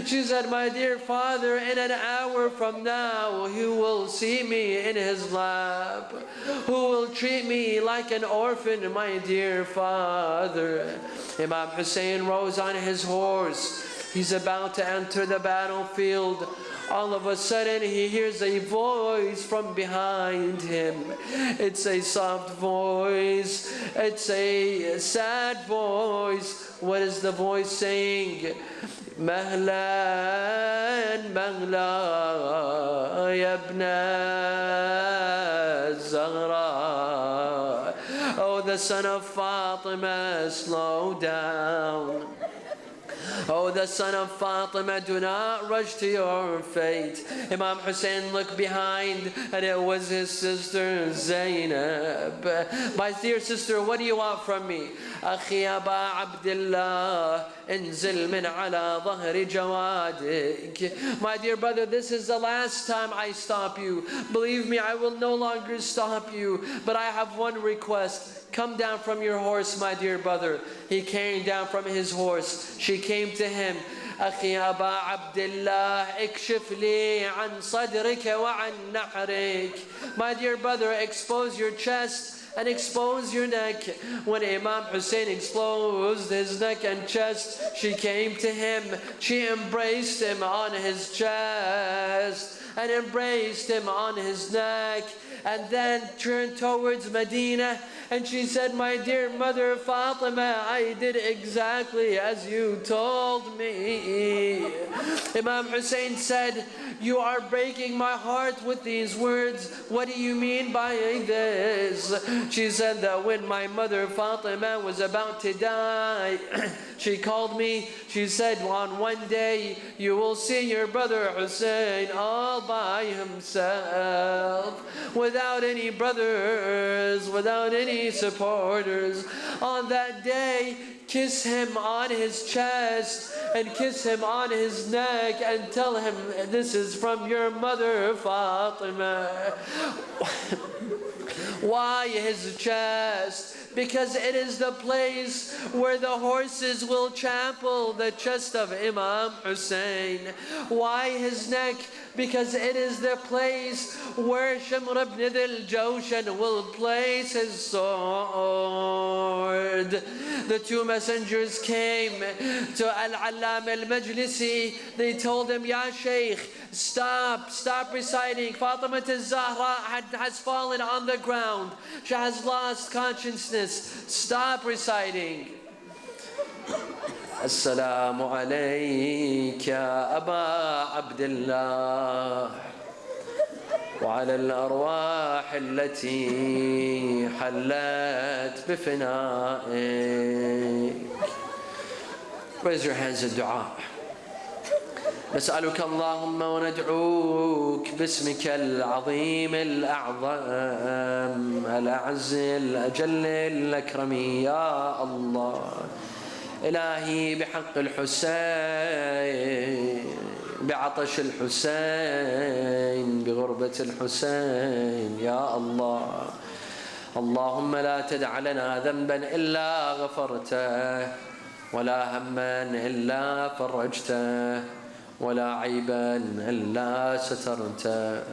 She said, my dear father, in an hour from now, who will see me in his lap? Who will treat me like an orphan, my dear father? Imam Hussein rose on his horse. He's about to enter the battlefield. All of a sudden, he hears a voice from behind him. It's a soft voice. It's a sad voice. What is the voice saying? Mahlan, mahla, yabna Zahra. Oh, the son of Fatima, slow down. Oh, the son of Fatima, do not rush to your fate. Imam Hussein looked behind, and it was his sister Zainab. My dear sister, what do you want from me? أخي أبا عبد الله انزل من على ظهر جوادك. My dear brother, this is the last time I stop you. Believe me, I will no longer stop you. But I have one request. Come down from your horse, my dear brother. He came down from his horse. She came to him. أخي أبا عبد الله اكشف لي عن صدرك وعن نحرك. My dear brother, expose your chest and expose your neck. When Imam Hussein exposed his neck and chest, she came to him. She embraced him on his chest and embraced him on his neck, and then turned towards Medina. And she said, my dear mother Fatima, I did exactly as you told me. Imam Hussein said, you are breaking my heart with these words. What do you mean by this? She said that when my mother Fatima was about to die, she called me. She said, on one day you will see your brother Hussein all by himself, without any brothers, without any supporters. On that day, kiss him on his chest and kiss him on his neck and tell him, this is from your mother Fatima. Why his chest? Because it is the place where the horses will trample the chest of Imam Hussein. Why his neck? Because it is the place where Shamr ibn al-Jawshan will place his sword. The two messengers came to Al-Allam al-Majlisi. They told him, Ya Shaykh, stop reciting. Fatima al-Zahra has fallen on the ground. She has lost consciousness. Stop reciting. السلام عليك يا أبا عبد الله وعلى الأرواح التي حلت بفنائك. Raise your hands in dua. نسألك اللهم وندعوك باسمك العظيم الأعظم الأعز الأجل الأكرم يا الله. إلهي بحق الحسين بعطش الحسين، بغربة الحسين يا الله. اللهم لا تدع لنا ذنبا إلا غفرته، ولا هما إلا فرجته، ولا عيبا إلا سترته،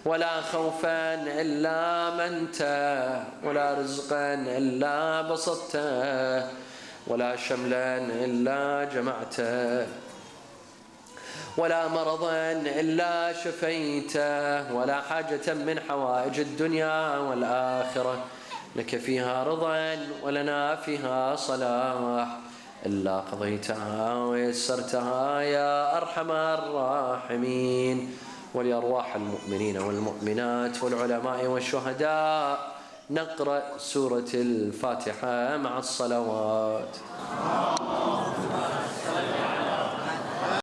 ولا خوفا إلا منته، ولا رزقا إلا بسطته، ولا شملا إلا جمعته، ولا مرضا إلا شفيته، ولا حاجة من حوائج الدنيا والآخرة لك فيها رضا ولنا فيها صلاح إلا قضيتها ويسرتها يا أرحم الراحمين. ولأرواح المؤمنين والمؤمنات والعلماء والشهداء نقرأ سورة الفاتحة مع الصلوات.